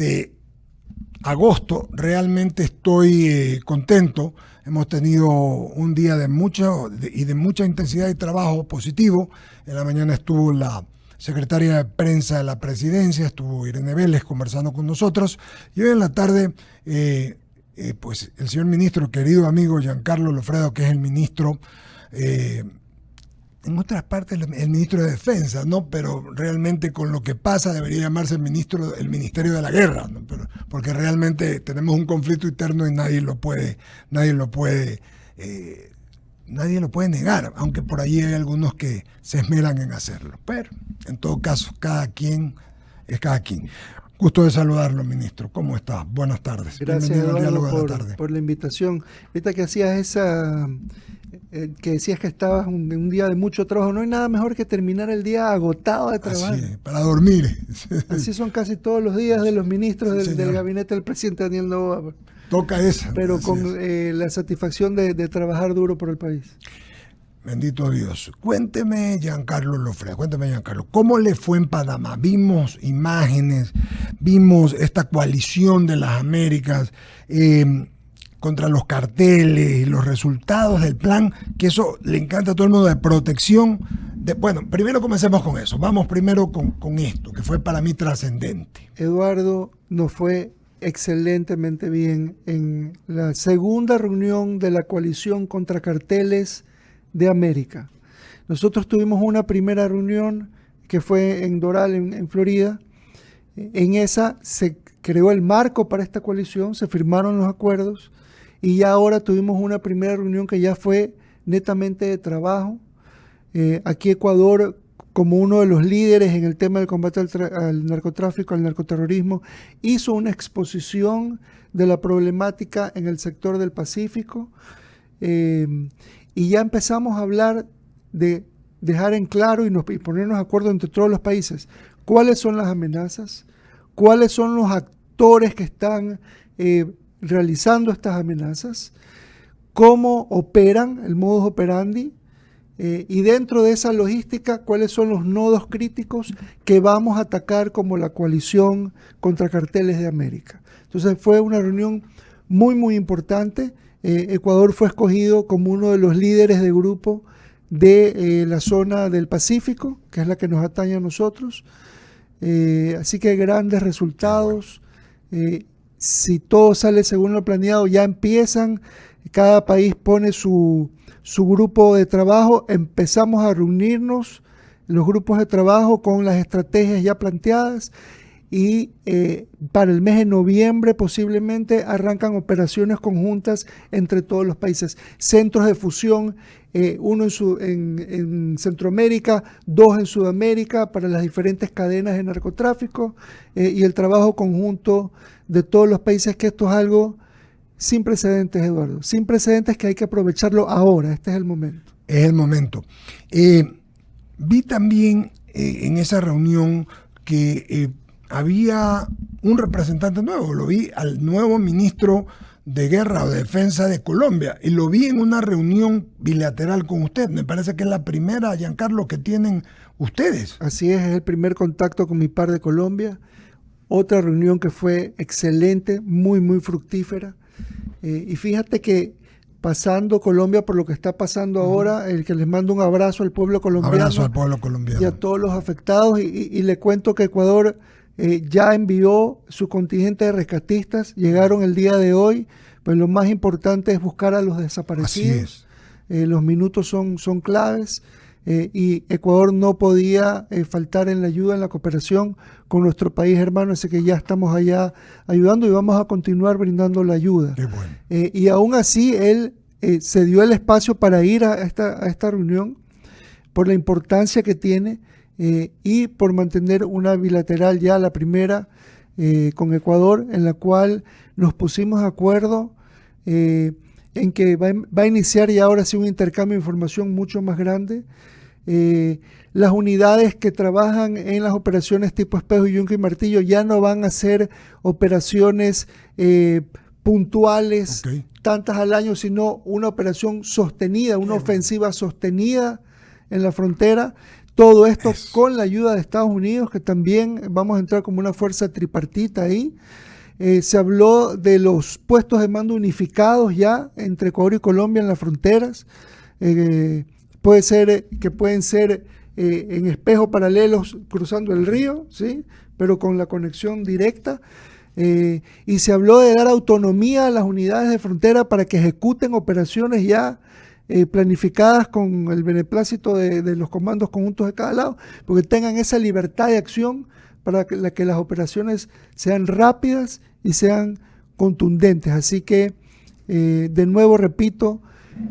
de agosto. Realmente estoy contento. Hemos tenido un día de mucha intensidad y trabajo positivo. En la mañana estuvo la secretaria de prensa de la presidencia, estuvo Irene Vélez conversando con nosotros, y hoy en la tarde pues el señor ministro, querido amigo Giancarlo Lofredo, que es el ministro, en otras partes el ministro de Defensa, ¿no? Pero realmente con lo que pasa debería llamarse el Ministerio de la Guerra, ¿no? Porque realmente tenemos un conflicto interno y nadie lo puede negar, aunque por ahí hay algunos que se esmeran en hacerlo. Pero en todo caso, cada quien es cada quien. Gusto de saludarlo, ministro. ¿Cómo está? Buenas tardes. Gracias, bienvenido al Eduardo, Diálogo de la Tarde. por la invitación. Ahorita que hacías que decías que estabas un día de mucho trabajo, no hay nada mejor que terminar el día agotado de trabajo. Así es, para dormir. Así son casi todos los días de los ministros del gabinete del presidente Daniel Noboa. Toca esa. Pero con la satisfacción de trabajar duro por el país. Bendito Dios. Cuénteme, Giancarlo Lofredo, ¿cómo le fue en Panamá? Vimos imágenes, vimos esta coalición de las Américas contra los carteles y los resultados del plan, que eso le encanta a todo el mundo, de protección. Bueno, primero comencemos con eso. Vamos primero con esto, que fue para mí trascendente. Eduardo, nos fue excelentemente bien en la segunda reunión de la coalición contra carteles de América. Nosotros tuvimos una primera reunión que fue en Doral, en Florida. En esa se creó el marco para esta coalición, se firmaron los acuerdos y ya ahora tuvimos una primera reunión que ya fue netamente de trabajo. Aquí Ecuador, como uno de los líderes en el tema del combate al narcotráfico, al narcoterrorismo, hizo una exposición de la problemática en el sector del Pacífico. Y ya empezamos a hablar de dejar en claro y ponernos de acuerdo entre todos los países cuáles son las amenazas, cuáles son los actores que están realizando estas amenazas, cómo operan, el modus operandi, y dentro de esa logística, cuáles son los nodos críticos que vamos a atacar como la coalición contra carteles de América. Entonces fue una reunión muy, muy importante. Ecuador fue escogido como uno de los líderes de grupo de la zona del Pacífico, que es la que nos atañe a nosotros. Así que grandes resultados. Si todo sale según lo planeado, ya empiezan, cada país pone su grupo de trabajo, empezamos a reunirnos los grupos de trabajo con las estrategias ya planteadas. Y para el mes de noviembre posiblemente arrancan operaciones conjuntas entre todos los países. Centros de fusión, uno en Centroamérica, 2 en Sudamérica para las diferentes cadenas de narcotráfico y el trabajo conjunto de todos los países, que esto es algo sin precedentes, Eduardo. Sin precedentes, que hay que aprovecharlo ahora, este es el momento. Es el momento. Vi también en esa reunión que había un representante nuevo, lo vi al nuevo ministro de Guerra o de Defensa de Colombia, y lo vi en una reunión bilateral con usted. Me parece que es la primera, Giancarlo, que tienen ustedes. Así es el primer contacto con mi par de Colombia. Otra reunión que fue excelente, muy, muy fructífera. Y fíjate que pasando Colombia por lo que está pasando ahora, el que les mando un abrazo al pueblo colombiano. Abrazo al pueblo colombiano. Y a todos los afectados. Y le cuento que Ecuador ya envió su contingente de rescatistas, llegaron el día de hoy, pues lo más importante es buscar a los desaparecidos. Así es. Los minutos son claves y Ecuador no podía faltar en la ayuda, en la cooperación con nuestro país hermano, así que ya estamos allá ayudando y vamos a continuar brindando la ayuda. Qué bueno. Y aún así él se dio el espacio para ir a esta reunión por la importancia que tiene. Y por mantener una bilateral, ya la primera con Ecuador, en la cual nos pusimos de acuerdo en que va a iniciar ya ahora sí un intercambio de información mucho más grande. Las unidades que trabajan en las operaciones tipo Espejo, Yunque y Martillo ya no van a ser operaciones puntuales, tantas al año, sino una operación sostenida, una ofensiva sostenida en la frontera. todo esto con la ayuda de Estados Unidos, que también vamos a entrar como una fuerza tripartita ahí. Se habló de los puestos de mando unificados ya entre Ecuador y Colombia en las fronteras. Puede ser que pueden ser en espejos paralelos cruzando el río, ¿sí? Pero con la conexión directa. Y se habló de dar autonomía a las unidades de frontera para que ejecuten operaciones ya planificadas con el beneplácito de los comandos conjuntos de cada lado, porque tengan esa libertad de acción para que las operaciones sean rápidas y sean contundentes. Así que, de nuevo repito,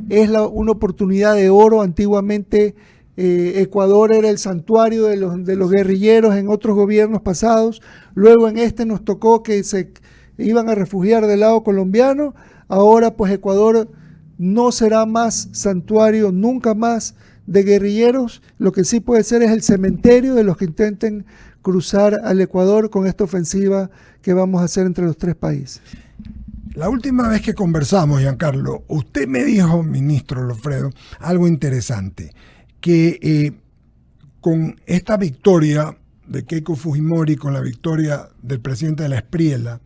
es una oportunidad de oro. Antiguamente Ecuador era el santuario de los guerrilleros en otros gobiernos pasados. Luego en este nos tocó que se iban a refugiar del lado colombiano. Ahora pues Ecuador no será más santuario nunca más de guerrilleros. Lo que sí puede ser es el cementerio de los que intenten cruzar al Ecuador con esta ofensiva que vamos a hacer entre los tres países. La última vez que conversamos, Giancarlo, usted me dijo, ministro Loffredo, algo interesante, que con esta victoria de Keiko Fujimori, con la victoria del presidente de la Espriella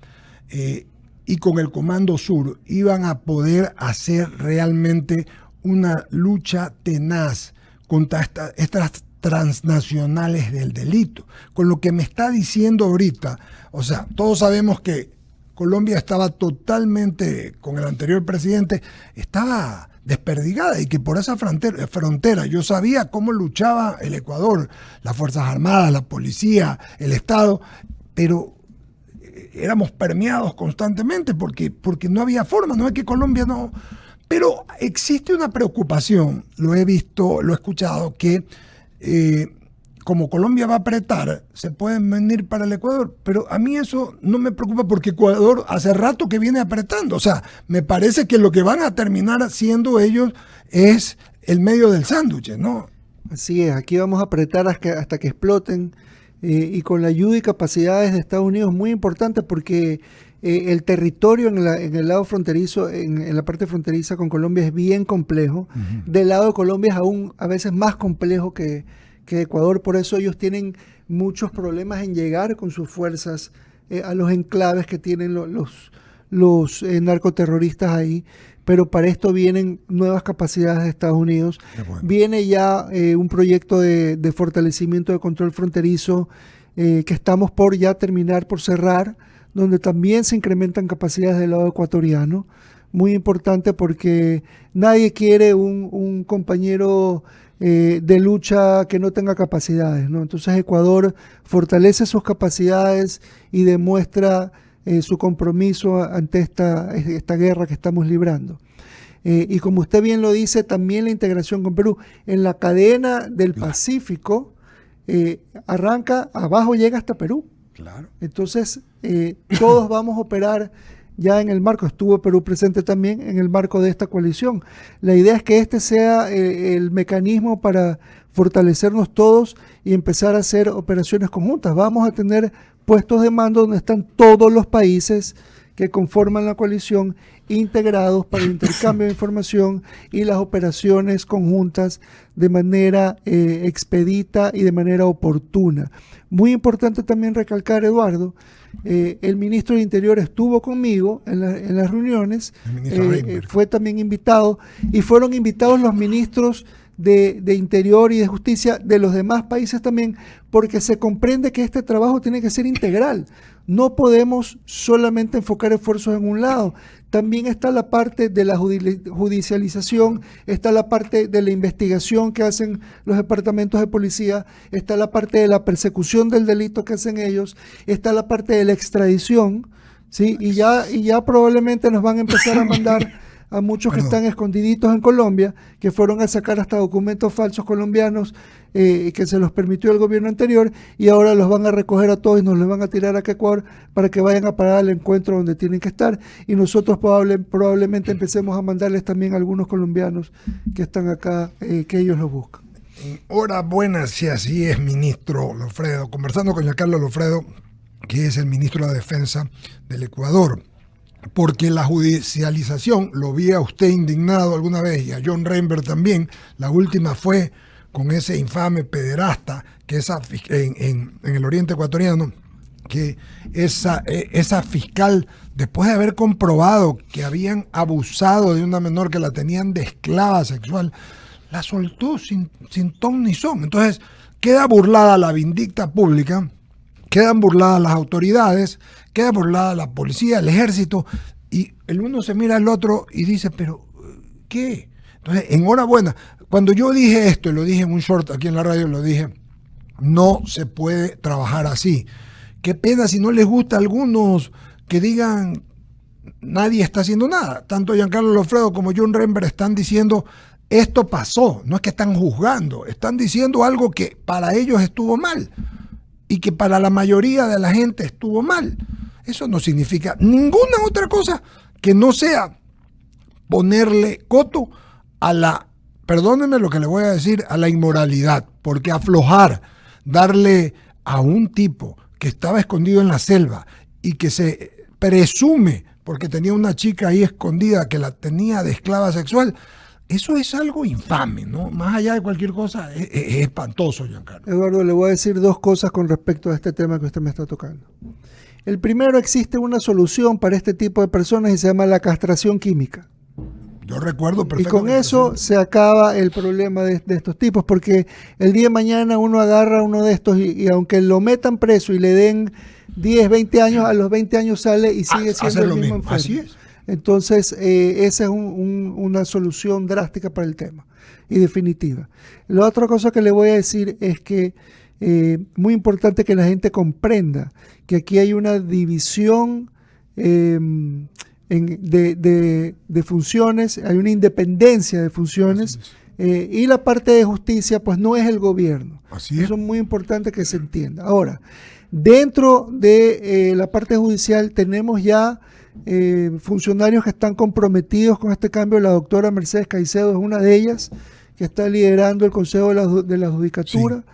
y con el Comando Sur, iban a poder hacer realmente una lucha tenaz contra estas transnacionales del delito. Con lo que me está diciendo ahorita, o sea, todos sabemos que Colombia estaba totalmente, con el anterior presidente, estaba desperdigada y que por esa frontera yo sabía cómo luchaba el Ecuador, las Fuerzas Armadas, la policía, el Estado, pero éramos permeados constantemente porque no había forma, no es que Colombia no... Pero existe una preocupación, lo he visto, lo he escuchado, que como Colombia va a apretar, se pueden venir para el Ecuador, pero a mí eso no me preocupa porque Ecuador hace rato que viene apretando. O sea, me parece que lo que van a terminar haciendo ellos es el medio del sándwich, ¿no? Así es, aquí vamos a apretar hasta que exploten y con la ayuda y capacidades de Estados Unidos muy importante porque el territorio en el lado fronterizo, en la parte fronteriza con Colombia es bien complejo. Del lado de Colombia es aún a veces más complejo que Ecuador, por eso ellos tienen muchos problemas en llegar con sus fuerzas a los enclaves que tienen los narcoterroristas ahí, pero para esto vienen nuevas capacidades de Estados Unidos. Bueno. Viene ya un proyecto de fortalecimiento de control fronterizo que estamos por ya terminar, por cerrar, donde también se incrementan capacidades del lado ecuatoriano. Muy importante porque nadie quiere un compañero de lucha que no tenga capacidades, ¿no? Entonces Ecuador fortalece sus capacidades y demuestra su compromiso ante esta guerra que estamos librando. Y como usted bien lo dice, también la integración con Perú. En la cadena del Pacífico arranca, abajo llega hasta Perú. Claro. Entonces todos vamos a operar ya en el marco, estuvo Perú presente también en el marco de esta coalición. La idea es que este sea el mecanismo para fortalecernos todos y empezar a hacer operaciones conjuntas. Vamos a tener puestos de mando donde están todos los países que conforman la coalición integrados para el intercambio de información y las operaciones conjuntas de manera expedita y de manera oportuna. Muy importante también recalcar, Eduardo, el ministro de Interior estuvo conmigo en las reuniones, fue también invitado y fueron invitados los ministros de Interior y de Justicia de los demás países también, porque se comprende que este trabajo tiene que ser integral. No podemos solamente enfocar esfuerzos en un lado. También está la parte de la judicialización, está la parte de la investigación que hacen los departamentos de policía, está la parte de la persecución del delito que hacen ellos, está la parte de la extradición, ¿sí? Y ya probablemente nos van a empezar a mandar a muchos que están escondiditos en Colombia, que fueron a sacar hasta documentos falsos colombianos que se los permitió el gobierno anterior y ahora los van a recoger a todos y nos los van a tirar acá a Ecuador para que vayan a parar al encuentro donde tienen que estar y nosotros probablemente empecemos a mandarles también a algunos colombianos que están acá, que ellos los buscan. Hora buena, si así es, ministro Loffredo. Conversando con Giancarlo Loffredo, que es el ministro de Defensa del Ecuador. Porque la judicialización, lo vi a usted indignado alguna vez y a John Reinberg también, la última fue con ese infame pederasta que en el oriente ecuatoriano, que esa fiscal, después de haber comprobado que habían abusado de una menor, que la tenían de esclava sexual, la soltó sin ton ni son. Entonces queda burlada la vindicta pública, quedan burladas las autoridades, queda burlada la policía, el ejército, y el uno se mira al otro y dice, pero ¿qué? Entonces, enhorabuena. Cuando yo dije esto, y lo dije en un short aquí en la radio, lo dije, no se puede trabajar así. Qué pena si no les gusta a algunos que digan nadie está haciendo nada. Tanto Giancarlo Lofredo como John Renberg están diciendo esto pasó, no es que están juzgando, están diciendo algo que para ellos estuvo mal y que para la mayoría de la gente estuvo mal. Eso no significa ninguna otra cosa que no sea ponerle coto a la, perdónenme lo que le voy a decir, a la inmoralidad, porque aflojar, darle a un tipo que estaba escondido en la selva y que se presume, porque tenía una chica ahí escondida que la tenía de esclava sexual, eso es algo infame, ¿no? Más allá de cualquier cosa, es espantoso, Giancarlo. Eduardo, le voy a decir dos cosas con respecto a este tema que usted me está tocando. El primero, existe una solución para este tipo de personas y se llama la castración química. Yo recuerdo perfectamente. Y con eso se acaba el problema de estos tipos, porque el día de mañana uno agarra a uno de estos y aunque lo metan preso y le den 10, 20 años, a los 20 años sale y sigue siendo el mismo enfermo. Así es. Entonces, esa es una solución drástica para el tema y definitiva. La otra cosa que le voy a decir es que muy importante que la gente comprenda que aquí hay una división de funciones, hay una independencia de funciones y la parte de justicia pues no es el gobierno. Así es. Eso es muy importante que se entienda. Ahora, dentro de la parte judicial tenemos ya funcionarios que están comprometidos con este cambio. La doctora Mercedes Caicedo es una de ellas, que está liderando el Consejo de la Judicatura.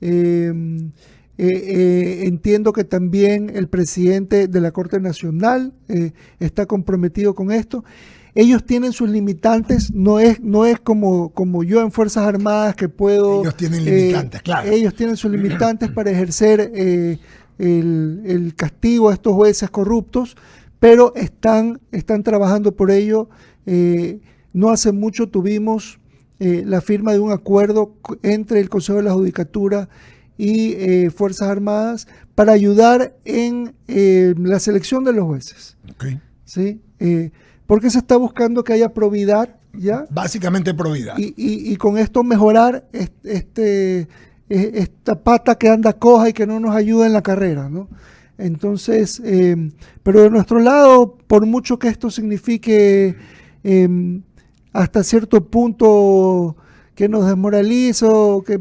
Sí. Entiendo que también el presidente de la Corte Nacional está comprometido con esto. Ellos tienen sus limitantes, no es como yo en Fuerzas Armadas que puedo... Ellos tienen limitantes, claro. Ellos tienen sus limitantes para ejercer el castigo a estos jueces corruptos, pero están trabajando por ello. No hace mucho tuvimos la firma de un acuerdo entre el Consejo de la Judicatura y Fuerzas Armadas para ayudar en la selección de los jueces. Okay. ¿Sí? Porque se está buscando que haya probidad, ¿ya? Básicamente probidad. Y con esto mejorar esta pata que anda coja y que no nos ayuda en la carrera, ¿no? Entonces, pero de nuestro lado, por mucho que esto signifique hasta cierto punto que nos desmoraliza,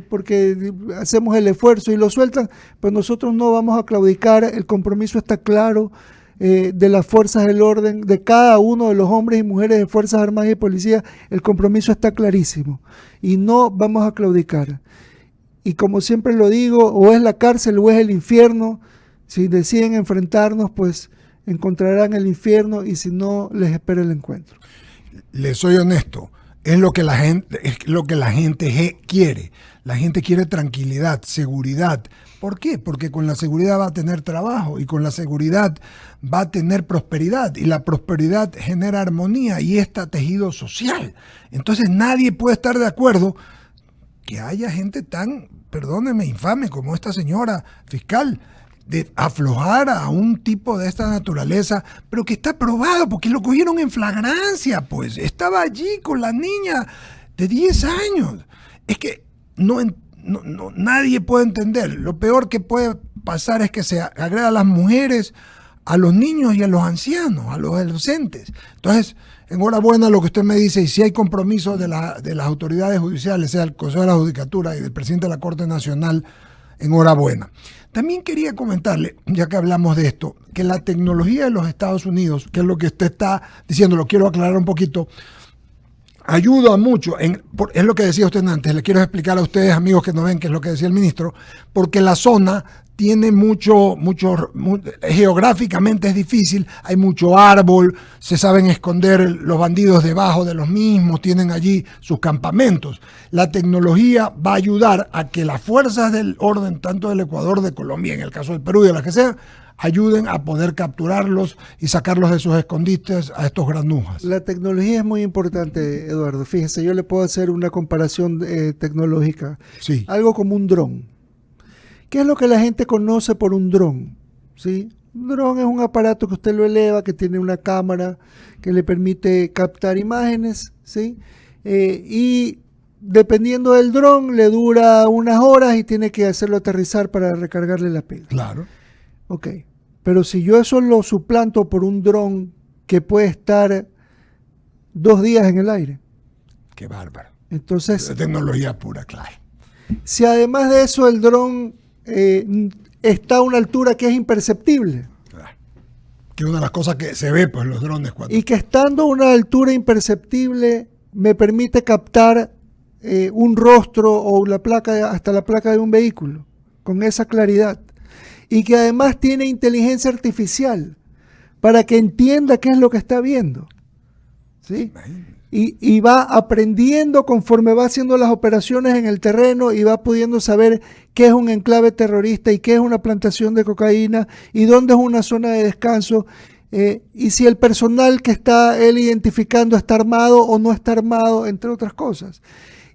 porque hacemos el esfuerzo y lo sueltan, pues nosotros no vamos a claudicar. El compromiso está claro de las fuerzas del orden, de cada uno de los hombres y mujeres de Fuerzas Armadas y Policía. El compromiso está clarísimo y no vamos a claudicar. Y como siempre lo digo, o es la cárcel o es el infierno. Si deciden enfrentarnos, pues encontrarán el infierno, y si no, les espera el encuentro. Les soy honesto, es lo que la gente quiere. La gente quiere tranquilidad, seguridad. ¿Por qué? Porque con la seguridad va a tener trabajo y con la seguridad va a tener prosperidad, y la prosperidad genera armonía y está tejido social. Entonces nadie puede estar de acuerdo que haya gente tan, perdóneme, infame como esta señora fiscal, de aflojar a un tipo de esta naturaleza, pero que está probado porque lo cogieron en flagrancia, pues estaba allí con la niña de 10 años. Es que nadie puede entender. Lo peor que puede pasar es que se agreda a las mujeres, a los niños y a los ancianos, a los adolescentes. Entonces, enhorabuena lo que usted me dice, y si hay compromiso de las autoridades judiciales, sea el Consejo de la Judicatura y del presidente de la Corte Nacional, enhorabuena. También quería comentarle, ya que hablamos de esto, que la tecnología de los Estados Unidos, que es lo que usted está diciendo, lo quiero aclarar un poquito, ayuda mucho, es lo que decía usted antes, le quiero explicar a ustedes, amigos que no ven, qué es lo que decía el ministro, porque la zona tiene geográficamente es difícil, hay mucho árbol, se saben esconder los bandidos debajo de los mismos, tienen allí sus campamentos. La tecnología va a ayudar a que las fuerzas del orden, tanto del Ecuador, de Colombia, en el caso del Perú y de las que sea, ayuden a poder capturarlos y sacarlos de sus escondites a estos granujas. La tecnología es muy importante, Eduardo. Fíjese, yo le puedo hacer una comparación tecnológica. Sí. Algo como un dron. ¿Qué es lo que la gente conoce por un dron? ¿Sí? Un dron es un aparato que usted lo eleva, que tiene una cámara que le permite captar imágenes, ¿sí? Y dependiendo del dron, le dura unas horas y tiene que hacerlo aterrizar para recargarle la pila. Claro. Ok, pero si yo eso lo suplanto por un dron que puede estar 2 días en el aire. Qué bárbaro. Entonces, la tecnología pura, claro. Si además de eso el dron está a una altura que es imperceptible. Claro. Que es una de las cosas que se ve pues los drones cuando... Y que estando a una altura imperceptible me permite captar un rostro o hasta la placa de un vehículo con esa claridad. Y que además tiene inteligencia artificial para que entienda qué es lo que está viendo. ¿Sí? Y va aprendiendo conforme va haciendo las operaciones en el terreno y va pudiendo saber qué es un enclave terrorista y qué es una plantación de cocaína y dónde es una zona de descanso y si el personal que está él identificando está armado o no está armado, entre otras cosas.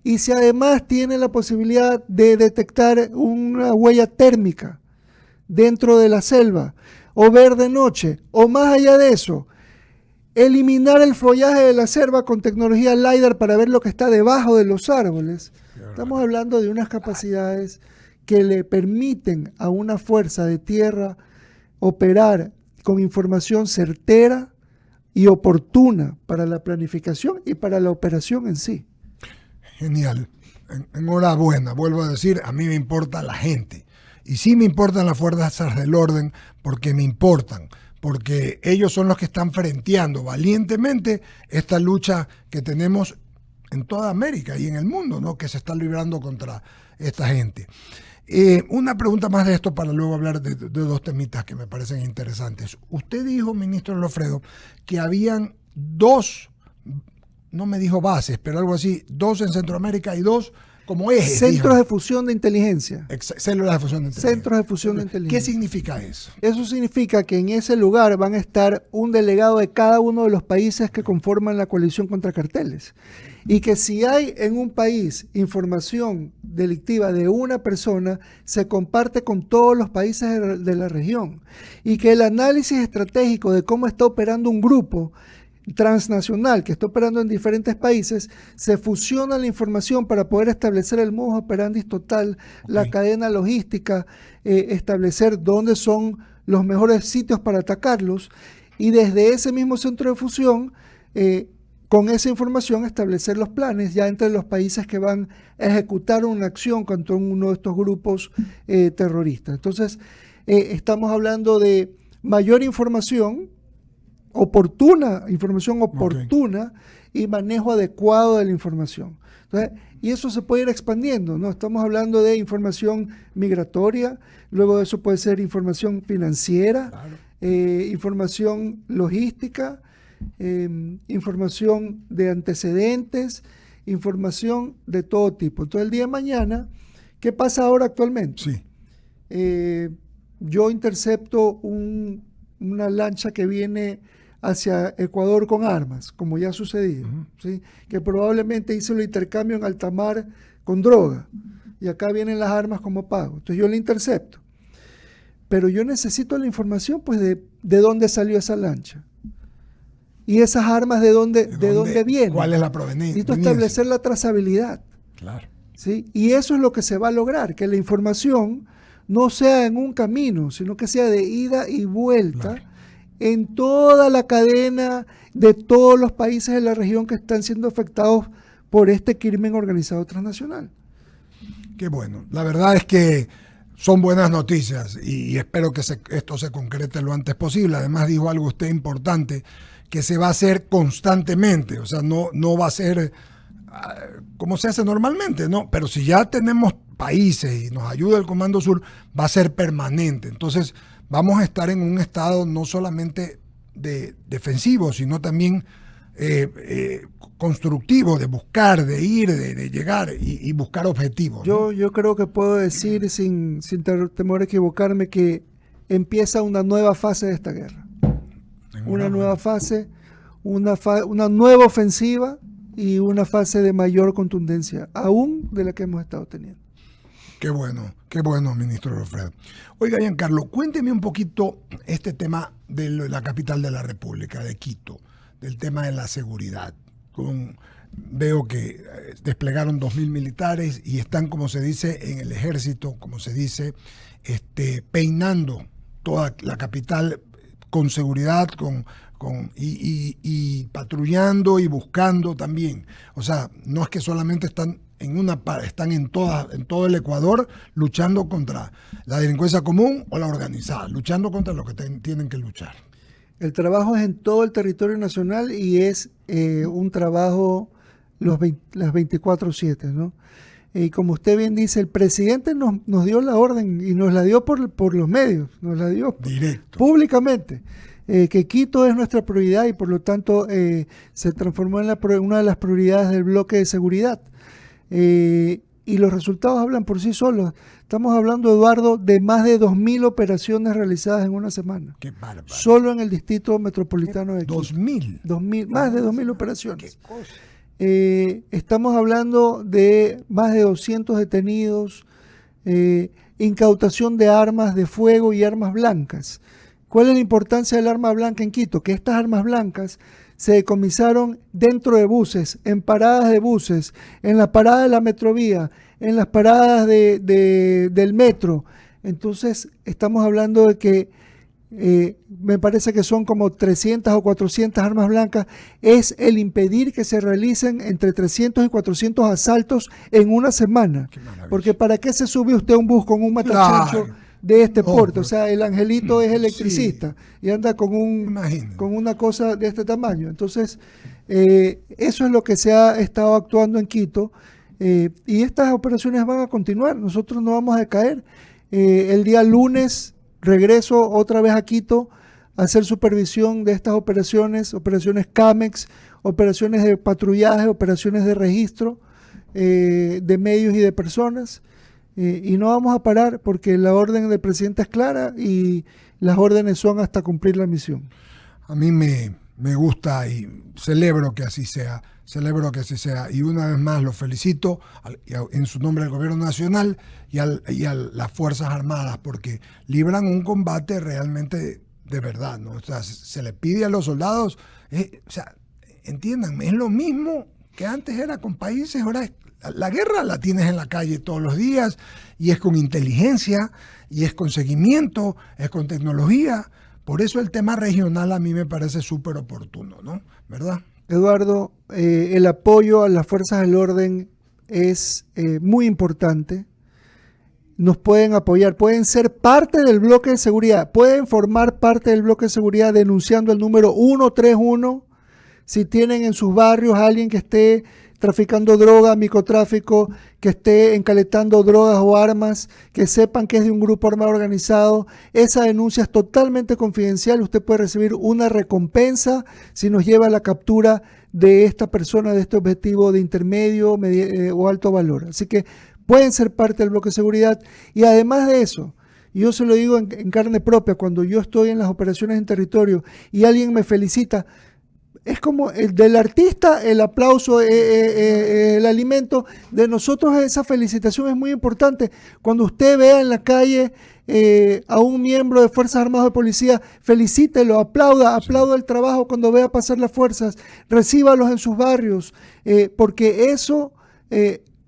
Y si además tiene la posibilidad de detectar una huella térmica dentro de la selva o ver de noche o más allá de eso, eliminar el follaje de la selva con tecnología LiDAR para ver lo que está debajo de los árboles. Estamos hablando de unas capacidades que le permiten a una fuerza de tierra operar con información certera y oportuna para la planificación y para la operación en sí. Genial. Enhorabuena. Vuelvo a decir, a mí me importa la gente. Y sí me importan las fuerzas del orden porque me importan. Porque ellos son los que están frenteando valientemente esta lucha que tenemos en toda América y en el mundo, ¿no? Que se está librando contra esta gente. Una pregunta más de esto para luego hablar de 2 temitas que me parecen interesantes. Usted dijo, ministro Lofredo, que habían 2, no me dijo bases, pero algo así, 2 en Centroamérica y 2 como ejes. Centros de fusión de inteligencia. Células de fusión de inteligencia. Centros de fusión de inteligencia. ¿Qué significa eso? Eso significa que en ese lugar van a estar un delegado de cada uno de los países que conforman la coalición contra carteles. Y que si hay en un país información delictiva de una persona, se comparte con todos los países de la región. Y que el análisis estratégico de cómo está operando un grupo transnacional que está operando en diferentes países, se fusiona la información para poder establecer el modus operandi total, la cadena logística, establecer dónde son los mejores sitios para atacarlos y desde ese mismo centro de fusión, con esa información establecer los planes ya entre los países que van a ejecutar una acción contra uno de estos grupos terroristas. Entonces, estamos hablando de mayor información oportuna y manejo adecuado de la información. Entonces, y eso se puede ir expandiendo, ¿no? Estamos hablando de información migratoria, luego de eso puede ser información financiera, información logística, información de antecedentes, información de todo tipo. Entonces, el día de mañana, ¿qué pasa ahora actualmente? Sí. Yo intercepto una lancha que viene hacia Ecuador con armas, como ya ha sucedido, ¿sí? Que probablemente hizo el intercambio en alta mar con droga, y acá vienen las armas como pago. Entonces yo le intercepto. Pero yo necesito la información, pues, de dónde salió esa lancha. Y esas armas, ¿de dónde vienen? ¿Cuál es la proveniencia? Necesito establecer la trazabilidad. Claro. ¿Sí? Y eso es lo que se va a lograr, que la información no sea en un camino, sino que sea de ida y vuelta, claro, en toda la cadena de todos los países de la región que están siendo afectados por este crimen organizado transnacional. Qué bueno. La verdad es que son buenas noticias y espero que esto se concrete lo antes posible. Además dijo algo usted importante, que se va a hacer constantemente, o sea, no va a ser como se hace normalmente, ¿no? Pero si ya tenemos países y nos ayuda el Comando Sur, va a ser permanente. Entonces vamos a estar en un estado no solamente defensivo, sino también constructivo, de buscar, de ir, de llegar y buscar objetivos. Yo creo que puedo decir sin temor a equivocarme que empieza una nueva fase de esta guerra. Una nueva fase, una nueva ofensiva y una fase de mayor contundencia, aún de la que hemos estado teniendo. Qué bueno, ministro Lofredo. Oiga, Giancarlo, cuénteme un poquito este tema de la capital de la República, de Quito, del tema de la seguridad. Veo que desplegaron 2.000 militares y están, como se dice en el ejército, como se dice, peinando toda la capital con seguridad, y patrullando y buscando también. O sea, no es que solamente están están en todo el Ecuador luchando contra la delincuencia común o la organizada, luchando contra lo que tienen que luchar. El trabajo es en todo el territorio nacional y es un trabajo las 24/7, ¿no? Y como usted bien dice, el presidente nos dio la orden y nos la dio por los medios, nos la dio directo, públicamente, que Quito es nuestra prioridad y por lo tanto se transformó en una de las prioridades del bloque de seguridad. Y los resultados hablan por sí solos. Estamos hablando, Eduardo, de más de 2.000 operaciones realizadas en una semana. Qué bárbaro. Solo en el distrito metropolitano de Quito. 2.000. Más de 2.000 operaciones. Qué cosa. Estamos hablando de más de 200 detenidos, incautación de armas de fuego y armas blancas. ¿Cuál es la importancia del arma blanca en Quito? Que estas armas blancas se decomisaron dentro de buses, en paradas de buses, en las paradas de la metrovía, en las paradas del metro. Entonces, estamos hablando de que me parece que son como 300 o 400 armas blancas. Es el impedir que se realicen entre 300 y 400 asaltos en una semana. Porque ¿para qué se sube usted a un bus con un matachancho de este porte? O sea, el angelito es electricista y anda con una cosa de este tamaño. Entonces, eso es lo que se ha estado actuando en Quito, y estas operaciones van a continuar. Nosotros no vamos a decaer. El día lunes regreso otra vez a Quito a hacer supervisión de estas operaciones CAMEX, operaciones de patrullaje, operaciones de registro de medios y de personas. Y no vamos a parar porque la orden del presidente es clara y las órdenes son hasta cumplir la misión. A mí me gusta y celebro que así sea. Y una vez más lo felicito en su nombre al Gobierno Nacional y a las Fuerzas Armadas, porque libran un combate realmente de verdad, ¿no? O sea, se le pide a los soldados, o sea, entiendan, es lo mismo que antes era con países, ahora la guerra la tienes en la calle todos los días y es con inteligencia y es con seguimiento, es con tecnología. Por eso el tema regional a mí me parece súper oportuno, ¿no? ¿Verdad? Eduardo, el apoyo a las fuerzas del orden es muy importante. Nos pueden apoyar, pueden ser parte del bloque de seguridad, pueden formar parte del bloque de seguridad denunciando el número 131 si tienen en sus barrios a alguien que esté traficando droga, microtráfico, que esté encaletando drogas o armas, que sepan que es de un grupo armado organizado. Esa denuncia es totalmente confidencial. Usted puede recibir una recompensa si nos lleva a la captura de esta persona, de este objetivo de intermedio o alto valor. Así que pueden ser parte del bloque de seguridad. Y además de eso, yo se lo digo en carne propia, cuando yo estoy en las operaciones en territorio y alguien me felicita, es como el del artista, el aplauso, el alimento. De nosotros esa felicitación es muy importante. Cuando usted vea en la calle a un miembro de Fuerzas Armadas de Policía, felicítelo, aplauda el trabajo cuando vea pasar las fuerzas, recíbalos en sus barrios, porque eso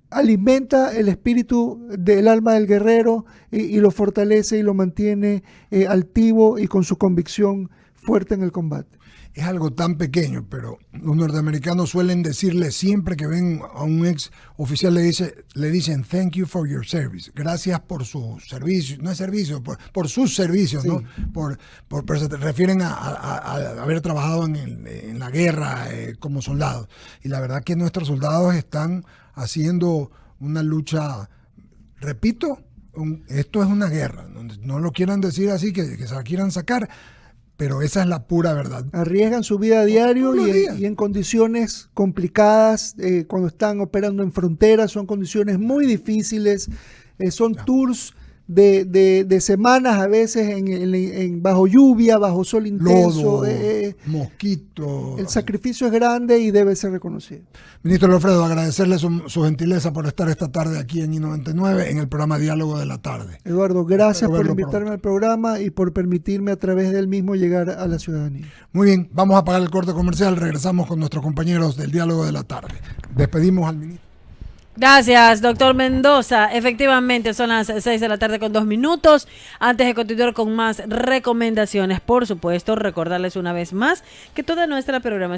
alimenta el espíritu del alma del guerrero y lo fortalece y lo mantiene altivo y con su convicción fuerte en el combate. Es algo tan pequeño, pero los norteamericanos suelen decirle, siempre que ven a un ex oficial, le dicen thank you for your service, gracias por su servicio, no es servicio, por sus servicios, sí. ¿No? Pero se refieren a haber trabajado en la guerra como soldados. Y la verdad que nuestros soldados están haciendo una lucha repito, esto es una guerra. No lo quieran decir así, que se la quieran sacar, pero esa es la pura verdad. Arriesgan su vida a diario y en condiciones complicadas, cuando están operando en fronteras, son condiciones muy difíciles, son tours de semanas a veces bajo lluvia, bajo sol intenso. Lodo, mosquitos. El sacrificio es grande y debe ser reconocido. Ministro Lofredo, agradecerle su gentileza por estar esta tarde aquí en I99 en el programa Diálogo de la Tarde. Eduardo, gracias por invitarme al programa y por permitirme a través del mismo llegar a la ciudadanía. Muy bien, vamos a pagar el corte comercial, regresamos con nuestros compañeros del Diálogo de la Tarde. Despedimos al ministro. Gracias, doctor Mendoza. Efectivamente, son las 6 de la tarde con 2 minutos. Antes de continuar con más recomendaciones, por supuesto, recordarles una vez más que toda nuestra programación